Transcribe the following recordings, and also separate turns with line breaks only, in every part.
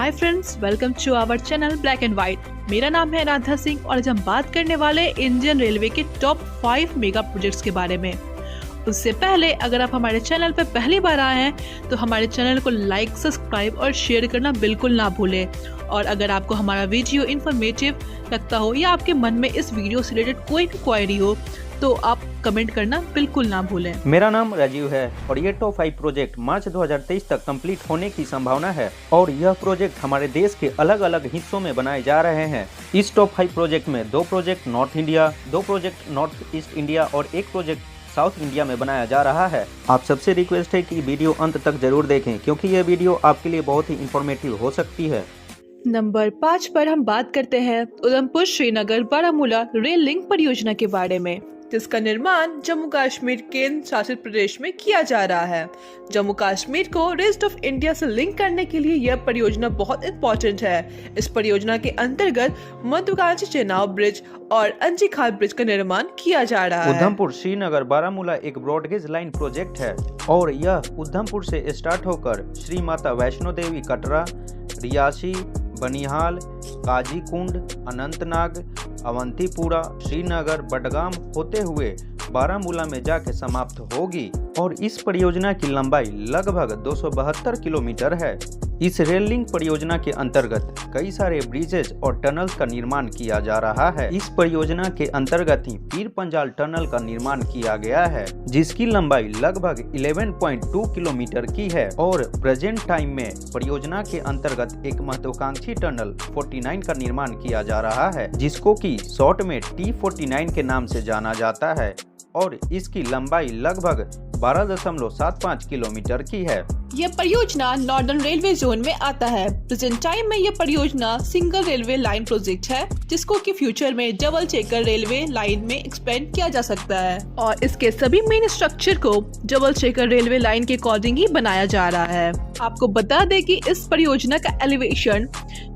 Hi friends, welcome to our channel black and white. मेरा नाम है राधा सिंह और आज हम बात करने वाले इंडियन रेलवे के टॉप 5 मेगा प्रोजेक्ट्स के बारे में। उससे पहले अगर आप हमारे चैनल पर पहली बार आए हैं तो हमारे चैनल को लाइक, सब्सक्राइब और शेयर करना बिल्कुल ना भूलें। और अगर आपको हमारा वीडियो इन्फॉर्मेटिव लगता हो या आपके मन में इस वीडियो से रिलेटेड कोई भी क्वेरी हो तो आप कमेंट करना बिल्कुल ना भूलें।
मेरा नाम राजीव है और ये टॉप 5 प्रोजेक्ट मार्च 2023 तक कंप्लीट होने की संभावना है और यह प्रोजेक्ट हमारे देश के अलग अलग हिस्सों में बनाए जा रहे हैं। इस टॉप 5 प्रोजेक्ट में 2 project north India, 2 project north east India और 1 प्रोजेक्ट साउथ इंडिया में बनाया जा रहा है। आप सबसे रिक्वेस्ट है कि वीडियो अंत तक जरूर देखें क्योंकि यह वीडियो आपके लिए बहुत ही इंफॉर्मेटिव हो सकती है।
नंबर 5 पर हम बात करते हैं उधमपुर श्रीनगर बारामूला रेल लिंक परियोजना के बारे में, जिसका निर्माण जम्मू कश्मीर केंद्र शासित प्रदेश में किया जा रहा है। जम्मू कश्मीर को रेस्ट ऑफ इंडिया से लिंक करने के लिए यह परियोजना बहुत इम्पोर्टेंट है। इस परियोजना के अंतर्गत महत्वाकांक्षी चेनाब ब्रिज और अंजी खाल ब्रिज का निर्माण किया जा रहा है।
उधमपुर श्रीनगर बारामूला एक ब्रॉडगेज लाइन प्रोजेक्ट है और यह उधमपुर से स्टार्ट होकर श्री माता वैष्णो देवी कटरा, रियासी, बनिहाल, काजीकुंड, अनंतनाग, अवंतीपुरा, श्रीनगर, बडगाम होते हुए बारामूला में जाके समाप्त होगी और इस परियोजना की लंबाई लगभग 272 किलोमीटर है। इस रेल लिंक परियोजना के अंतर्गत कई सारे ब्रिजेज और टनल्स का निर्माण किया जा रहा है। इस परियोजना के अंतर्गत ही पीर पंजाल टनल का निर्माण किया गया है जिसकी लंबाई लगभग 11.2 किलोमीटर की है और प्रेजेंट टाइम में परियोजना के अंतर्गत एक महत्वाकांक्षी टनल 49 का निर्माण किया जा रहा है जिसको की शॉर्ट में T49 के नाम से जाना जाता है और इसकी लंबाई लगभग 12.75 किलोमीटर की है।
यह परियोजना नॉर्दर्न रेलवे जोन में आता है। प्रेजेंट टाइम में यह परियोजना सिंगल रेलवे लाइन प्रोजेक्ट है जिसको कि फ्यूचर में डबल चेकर रेलवे लाइन में एक्सपेंड किया जा सकता है और इसके सभी मेन स्ट्रक्चर को डबल चेकर रेलवे लाइन के अकॉर्डिंग ही बनाया जा रहा है। आपको बता दें कि इस परियोजना का एलिवेशन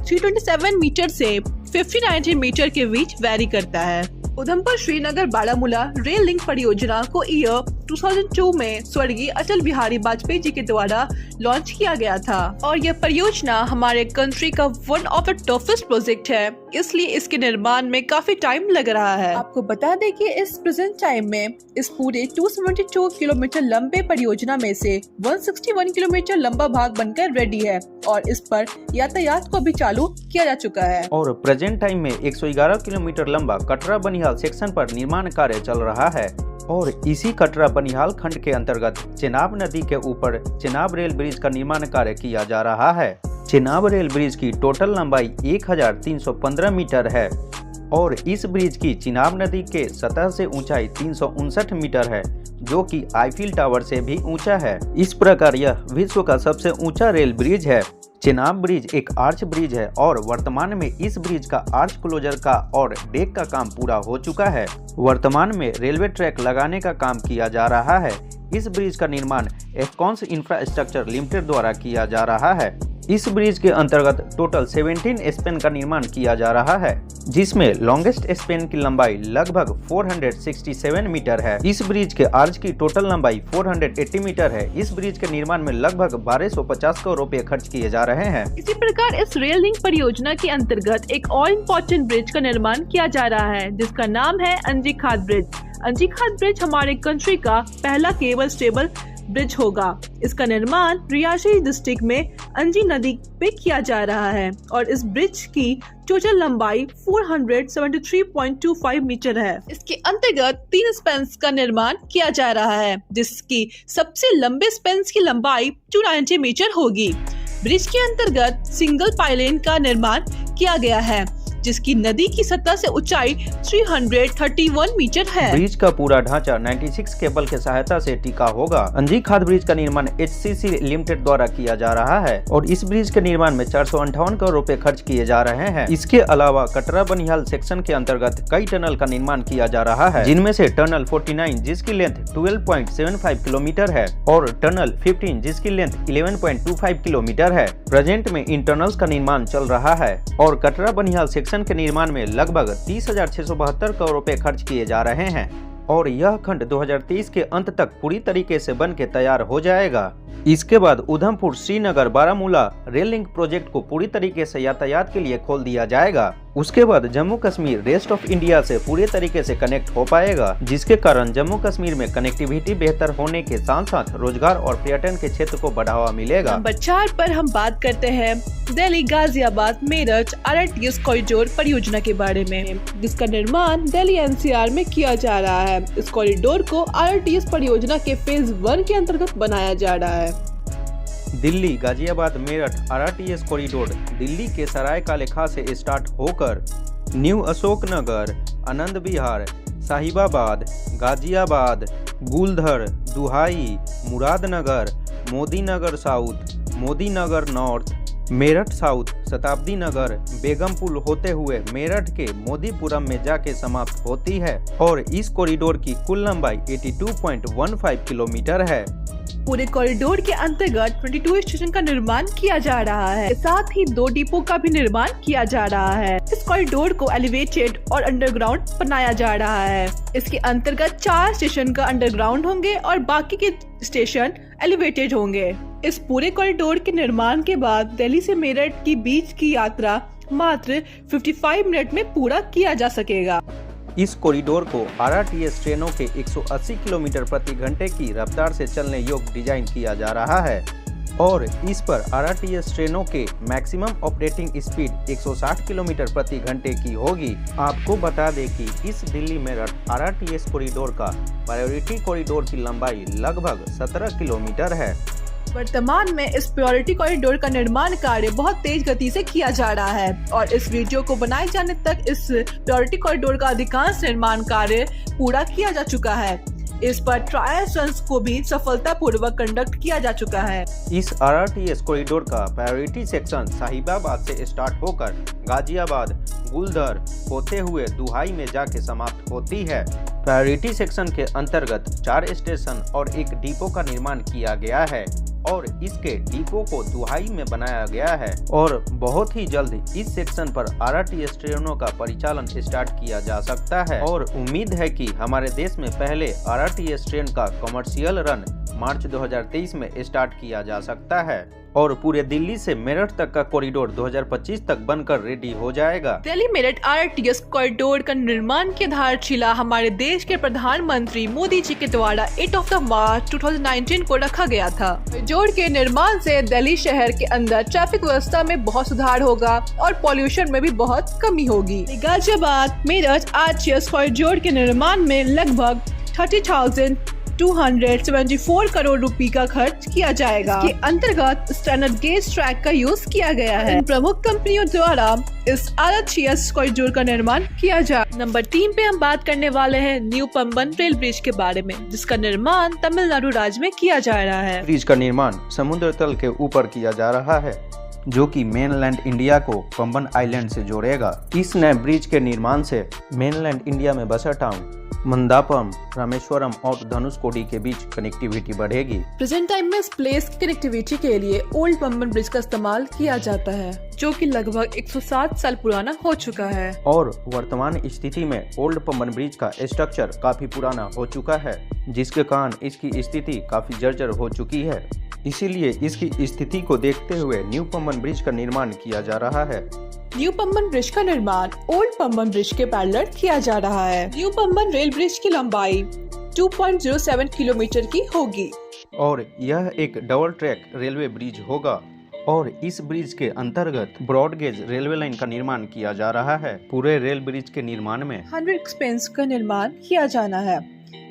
327 मीटर से 5090 मीटर के बीच वेरी करता है। उधमपुर श्रीनगर बारामूला रेल लिंक परियोजना को ईयर 2002 में स्वर्गीय अटल बिहारी वाजपेयी जी के द्वारा लॉन्च किया गया था और यह परियोजना हमारे कंट्री का one of the toughest project है, इसलिए इसके निर्माण में काफी टाइम लग रहा है। आपको बता दें कि इस प्रेजेंट टाइम में इस पूरे 272 किलोमीटर लंबे परियोजना में से 161 किलोमीटर लंबा भाग बनकर रेडी है और इस पर यातायात को भी चालू किया जा चुका है।
और प्रेजेंट टाइम में 111 किलोमीटर लंबा कटरा बनिहाल सेक्शन पर निर्माण कार्य चल रहा है और इसी कटरा बनिहाल खंड के अंतर्गत चेनाब नदी के ऊपर चेनाब रेल ब्रिज का निर्माण कार्य किया जा रहा है। चेनाब रेल ब्रिज की टोटल लंबाई 1315 मीटर है और इस ब्रिज की चेनाब नदी के सतह से ऊंचाई 359 मीटर है जो कि आईफिल टावर से भी ऊंचा है। इस प्रकार यह विश्व का सबसे ऊंचा रेल ब्रिज है। चेनाब ब्रिज एक आर्च ब्रिज है और वर्तमान में इस ब्रिज का आर्च क्लोजर का और डेक का काम पूरा हो चुका है। वर्तमान में रेलवे ट्रैक लगाने का काम किया जा रहा है। इस ब्रिज का निर्माण एफकॉन्स इंफ्रास्ट्रक्चर लिमिटेड द्वारा किया जा रहा है। इस ब्रिज के अंतर्गत टोटल 17 स्पेन का निर्माण किया जा रहा है जिसमें लॉन्गेस्ट स्पेन की लंबाई लगभग 467 मीटर है। इस ब्रिज के आर्च की टोटल लंबाई 480 मीटर है। इस ब्रिज के निर्माण में लगभग 1250 करोड़ रुपए खर्च किए जा रहे हैं।
इसी प्रकार इस रेल लिंक परियोजना के अंतर्गत एक और इम्पोर्टेंट ब्रिज का निर्माण किया जा रहा है जिसका नाम है अंजी खाल ब्रिज। अंजी खाल ब्रिज हमारे कंट्री का पहला केबल स्टेबल ब्रिज होगा। इसका निर्माण रियासी डिस्ट्रिक्ट में अंजी नदी पे किया जा रहा है और इस ब्रिज की टोटल लंबाई 473.25 मीटर है। इसके अंतर्गत 3 स्पेन्स का निर्माण किया जा रहा है जिसकी सबसे लंबे स्पेन्स की लंबाई 290 मीटर होगी। ब्रिज के अंतर्गत सिंगल पाइलिन का निर्माण किया गया है जिसकी नदी की सतह से ऊंचाई 331 मीटर है।
ब्रिज का पूरा ढांचा 96 केबल के सहायता से टिका होगा। अंजी खाद ब्रिज का निर्माण HCC लिमिटेड द्वारा किया जा रहा है और इस ब्रिज के निर्माण में 458 करोड़ रुपए खर्च किए जा रहे हैं। इसके अलावा कटरा बनिहाल सेक्शन के अंतर्गत कई टनल का निर्माण किया जा रहा है जिनमें से टनल 49 जिसकी लेंथ 12.75 किलोमीटर है और टनल 15 जिसकी लेंथ 11.25 किलोमीटर है। प्रेजेंट में इन टनल्स का निर्माण चल रहा है और कटरा बनिहाल सेक्शन के निर्माण में लगभग 30,672 करोड़ रुपए खर्च किए जा रहे हैं और यह खंड 2030 के अंत तक पूरी तरीके से बन के तैयार हो जाएगा। इसके बाद Udhampur Srinagar Baramulla rail link project को पूरी तरीके से यातायात के लिए खोल दिया जाएगा। उसके बाद Jammu Kashmir rest of India से पूरे तरीके से कनेक्ट हो पाएगा, जिसके कारण जम्मू कश्मीर में कनेक्टिविटी बेहतर होने के साथ साथ रोजगार और पर्यटन के क्षेत्र को बढ़ावा मिलेगा।
नंबर 4 पर हम बात करते हैं दिल्ली गाजियाबाद मेरठ RRTS कॉरिडोर परियोजना के बारे में, जिसका निर्माण दिल्ली NCR में किया जा रहा है। इस कॉरिडोर को RRTS परियोजना के फेज 1 के अंतर्गत बनाया जा रहा है।
दिल्ली गाजियाबाद मेरठ RRTS कॉरिडोर दिल्ली के सराय काले खां से स्टार्ट होकर न्यू अशोकनगर, आनंद विहार, साहिबाबाद, गाजियाबाद, गुलधर, दुहाई, Muradnagar, Modinagar south, Modinagar north, Meerut south, शताब्दी नगर, बेगमपुल होते हुए मेरठ के मोदीपुरम में जाके समाप्त होती है और इस कॉरिडोर की कुल लंबाई 82.15 किलोमीटर है।
पूरे कॉरिडोर के अंतर्गत 22 स्टेशन का निर्माण किया जा रहा है, साथ ही 2 डिपो का भी निर्माण किया जा रहा है। इस कॉरिडोर को एलिवेटेड और अंडरग्राउंड बनाया जा रहा है। इसके अंतर्गत 4 स्टेशन का अंडरग्राउंड होंगे और बाकी के स्टेशन एलिवेटेड होंगे। इस पूरे कॉरिडोर के निर्माण के बाद दिल्ली से मेरठ के बीच की यात्रा मात्र 55 मिनट में पूरा किया जा सकेगा।
इस कॉरिडोर को RRTS ट्रेनों के 180 किलोमीटर प्रति घंटे की रफ्तार से चलने योग्य डिजाइन किया जा रहा है और इस पर RRTS ट्रेनों के मैक्सिमम ऑपरेटिंग स्पीड 160 किलोमीटर प्रति घंटे की होगी। आपको बता दें कि इस दिल्ली मेरठ RRTS कॉरिडोर का प्रायोरिटी कॉरिडोर की लंबाई लगभग 17 किलोमीटर है।
वर्तमान में इस प्रायोरिटी कॉरिडोर का निर्माण कार्य बहुत तेज गति से किया जा रहा है और इस वीडियो को बनाए जाने तक इस प्रायोरिटी कॉरिडोर का अधिकांश निर्माण कार्य पूरा किया जा चुका है। इस पर ट्रायल रन्स को भी सफलतापूर्वक कंडक्ट किया जा चुका है।
इस RRTS कॉरिडोर का प्रायोरिटी सेक्शन साहिबाबाद से स्टार्ट होकर गाजियाबाद, गुलधर होते हुए दुहाई में जाके समाप्त होती है। प्रायोरिटी सेक्शन के अंतर्गत 4 स्टेशन और 1 डिपो का निर्माण किया गया है और इसके डिपो को दुहाई में बनाया गया है और बहुत ही जल्द इस सेक्शन पर RRTS ट्रेनों का परिचालन स्टार्ट किया जा सकता है और उम्मीद है कि हमारे देश में पहले RRTS ट्रेन का कमर्शियल रन मार्च 2023 में स्टार्ट किया जा सकता है और पूरे दिल्ली से मेरठ तक का कॉरिडोर 2025 तक बनकर रेडी हो जाएगा।
दिल्ली मेरठ RRTS कॉरिडोर का निर्माण की आधारशिला हमारे देश के प्रधानमंत्री मोदी जी के द्वारा 8 मार्च 2019 को रखा गया था। कॉरिडोर के निर्माण से दिल्ली शहर के अंदर ट्रैफिक व्यवस्था में बहुत सुधार होगा और पॉल्यूशन में भी बहुत कमी होगी। गाजियाबाद मेरठ RRTS कॉरिडोर के निर्माण में लगभग 30,274 करोड़ रुपए का खर्च किया जाएगा। इसके अंतर्गत स्टैंडर्ड गेज ट्रैक का यूज किया गया है। इन प्रमुख कंपनियों द्वारा इस RRTS कॉरिडोर का निर्माण किया जा। नंबर 3 पे हम बात करने वाले हैं न्यू पंबन रेल ब्रिज के बारे में, जिसका निर्माण तमिलनाडु राज्य में किया जा रहा है।
ब्रिज का निर्माण समुद्र तल के ऊपर किया जा रहा है, जो कि मेनलैंड इंडिया को पंबन आइलैंड से जोड़ेगा। इस नए ब्रिज के निर्माण से मेनलैंड इंडिया में बसा टाउन मंदापम, रामेश्वरम और धनुषकोडी के बीच कनेक्टिविटी बढ़ेगी।
प्रेजेंट टाइम में इस प्लेस की कनेक्टिविटी के लिए ओल्ड पंबन ब्रिज का इस्तेमाल किया जाता है, जो कि लगभग 107 साल पुराना हो चुका है
और वर्तमान स्थिति में ओल्ड पंबन ब्रिज का स्ट्रक्चर काफी पुराना हो चुका है, जिसके कारण इसकी स्थिति काफी जर्जर हो चुकी है। इसीलिए इसकी स्थिति को देखते हुए न्यू पंबन ब्रिज का निर्माण किया जा रहा है।
न्यू पंबन ब्रिज का निर्माण ओल्ड पंबन ब्रिज के पैरेलल किया जा रहा है। न्यू पंबन रेल ब्रिज की लंबाई 2.07 किलोमीटर की होगी
और यह एक डबल ट्रैक रेलवे ब्रिज होगा और इस ब्रिज के अंतर्गत ब्रॉडगेज रेलवे लाइन का निर्माण किया जा रहा है। पूरे रेल ब्रिज के निर्माण में
100 स्पेन्स का निर्माण किया जाना है।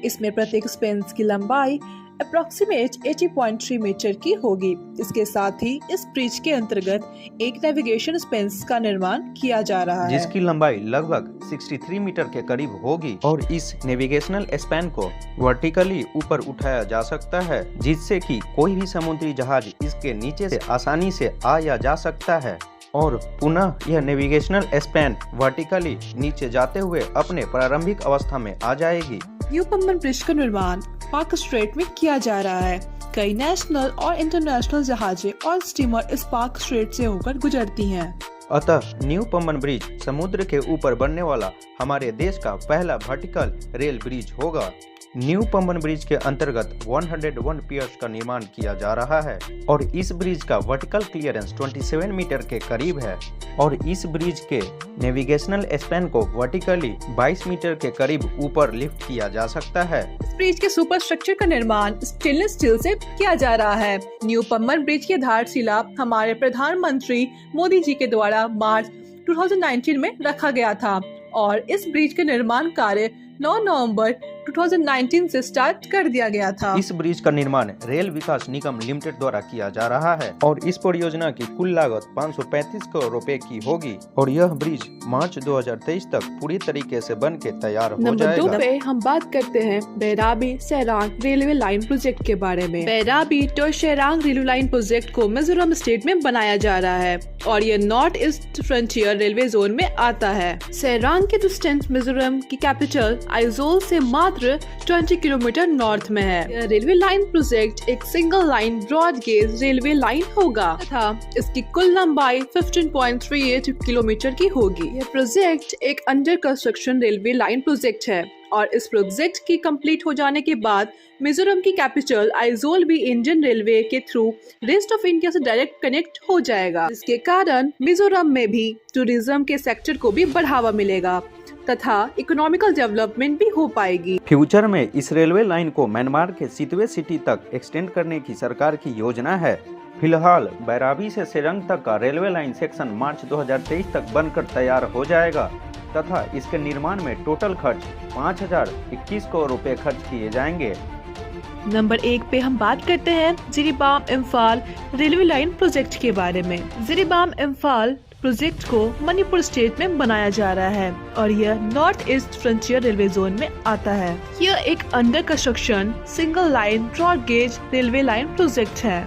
इसमें प्रत्येक स्पेन्स की लंबाई अप्रोक्सीमेट 80.3 मीटर की होगी। इसके साथ ही इस ब्रिज के अंतर्गत एक नेविगेशन स्पेन्स का निर्माण किया जा रहा है,
जिसकी लंबाई लगभग 63 मीटर के करीब होगी और इस नेविगेशनल स्पैन को वर्टिकली ऊपर उठाया जा सकता है, जिससे कि कोई भी समुद्री जहाज इसके नीचे से आसानी से आ या जा सकता है और पुनः यह नेविगेशनल स्पैन वर्टिकली नीचे जाते हुए अपने प्रारंभिक अवस्था में आ जाएगी।
न्यू पंबन ब्रिज का निर्माण पाक स्ट्रेट में किया जा रहा है। कई नेशनल और इंटरनेशनल जहाजें और स्टीमर इस पाक स्ट्रेट से होकर गुजरती हैं।
अतः न्यू पम्बन ब्रिज समुद्र के ऊपर बनने वाला हमारे देश का पहला वर्टिकल रेल ब्रिज होगा। न्यू पम्बन ब्रिज के अंतर्गत 101 पियर्स का निर्माण किया जा रहा है और इस ब्रिज का वर्टिकल क्लियरेंस 27 मीटर के करीब है और इस ब्रिज के नेविगेशनल स्पैन को वर्टिकली 22 मीटर के करीब ऊपर लिफ्ट किया जा सकता है।
इस ब्रिज के सुपर स्ट्रक्चर का निर्माण स्टेनलेस स्टील से किया जा रहा है। न्यू पम्बन ब्रिज की आधारशिला हमारे प्रधानमंत्री मोदी जी के द्वारा मार्च 2019 में रखा गया था और इस ब्रिज के निर्माण कार्य 9 नवंबर 2019 से स्टार्ट कर दिया गया था।
इस ब्रिज का निर्माण रेल विकास निगम लिमिटेड द्वारा किया जा रहा है और इस परियोजना की कुल लागत 535 करोड़ रुपए की होगी और यह ब्रिज मार्च 2023 तक पूरी तरीके से बन के तैयार हो
नंबर
जाएगा।
2 पे हम बात करते हैं Bairabi Sairang railway line project के बारे में। Bairabi to Sairang railway line project को मिजोरम स्टेट में बनाया जा रहा है और यह north east frontier railway zone में आता है। सेरांग की डिस्टेंस मिजोरम की कैपिटल आइजोल से मात्र 20 किलोमीटर नॉर्थ में है। यह रेलवे लाइन प्रोजेक्ट एक single line broad gauge railway line होगा तथा इसकी कुल लंबाई 15.38 किलोमीटर की होगी। यह प्रोजेक्ट एक under construction railway line project है और इस प्रोजेक्ट की कंप्लीट हो जाने के बाद मिजोरम की कैपिटल आइजोल भी इंडियन रेलवे के थ्रू रेस्ट ऑफ इंडिया से डायरेक्ट कनेक्ट हो जाएगा, जिसके कारण मिजोरम में भी टूरिज्म के सेक्टर को भी बढ़ावा मिलेगा तथा इकोनॉमिकल डेवलपमेंट भी हो पाएगी।
फ्यूचर में इस रेलवे लाइन को म्यांमार के सितवे सिटी तक एक्सटेंड करने की सरकार की योजना है। फिलहाल बैराबी से सेरंग तक का रेलवे लाइन सेक्शन मार्च 2023 तक बनकर तैयार हो जाएगा तथा इसके निर्माण में टोटल खर्च 5021 करोड़ रुपए खर्च किए जाएंगे।
नंबर 1 पे हम बात करते हैं Jiribam Imphal railway line project के बारे में। जिरीबाम इम्फाल प्रोजेक्ट को मणिपुर स्टेट में बनाया जा रहा है और यह north east frontier railway zone में आता है। यह एक under construction single line broad gauge railway line project है।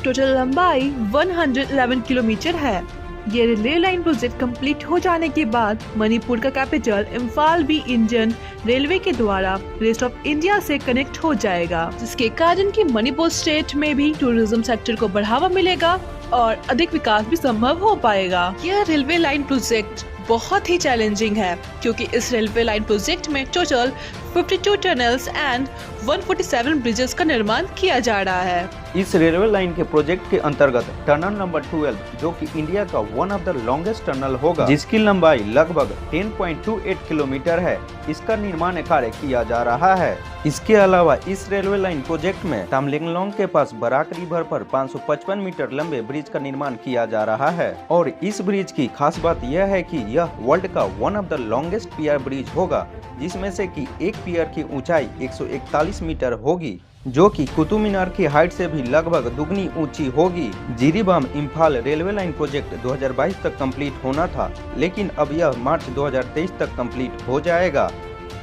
टोटल लंबाई 111 किलोमीटर है। ये रेलवे लाइन प्रोजेक्ट कंप्लीट हो जाने के बाद मणिपुर का कैपिटल इम्फाल भी इंडियन रेलवे के द्वारा रेस्ट ऑफ इंडिया से कनेक्ट हो जाएगा, जिसके कारण कि मणिपुर स्टेट में भी टूरिज्म सेक्टर को बढ़ावा मिलेगा और अधिक विकास भी संभव हो पाएगा। यह रेलवे लाइन प्रोजेक्ट बहुत ही चैलेंजिंग है क्योंकि इस रेलवे लाइन प्रोजेक्ट में टोटल 52 टनल्स एंड 147 ब्रिजेस का निर्माण किया जा रहा है।
इस रेलवे लाइन के प्रोजेक्ट के अंतर्गत टनल नंबर 12 जो कि इंडिया का one of the longest tunnel होगा, जिसकी लंबाई लगभग 10.28 किलोमीटर है, इसका निर्माण कार्य किया जा रहा है। इसके अलावा इस रेलवे लाइन प्रोजेक्ट में तामलिंगलोंग के पास बराक रिवर पर 555 मीटर लंबे ब्रिज का निर्माण किया जा रहा है और इस ब्रिज की खास बात यह है कि यह वर्ल्ड का one of the longest pier bridge होगा, जिसमें से कि एक पियर की ऊंचाई 141 मीटर होगी, जो कि कुतुब मीनार की हाइट से भी लगभग दुगनी ऊंची होगी। Jiribam Imphal railway line project 2022 तक कंप्लीट होना था, लेकिन अब यह मार्च 2023 तक कंप्लीट हो जाएगा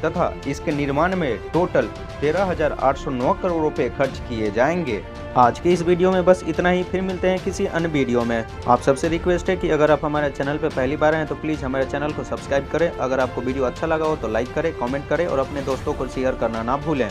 तथा इसके निर्माण में टोटल 13,809 करोड़ रुपए खर्च किए जाएंगे। आज के इस वीडियो में बस इतना ही, फिर मिलते हैं किसी अन्य वीडियो में। आप सबसे रिक्वेस्ट है कि अगर आप हमारे चैनल पर पहली बार हैं तो प्लीज़ हमारे चैनल को सब्सक्राइब करें। अगर आपको वीडियो अच्छा लगा हो तो लाइक करें, कमेंट करें और अपने दोस्तों को शेयर करना ना भूलें।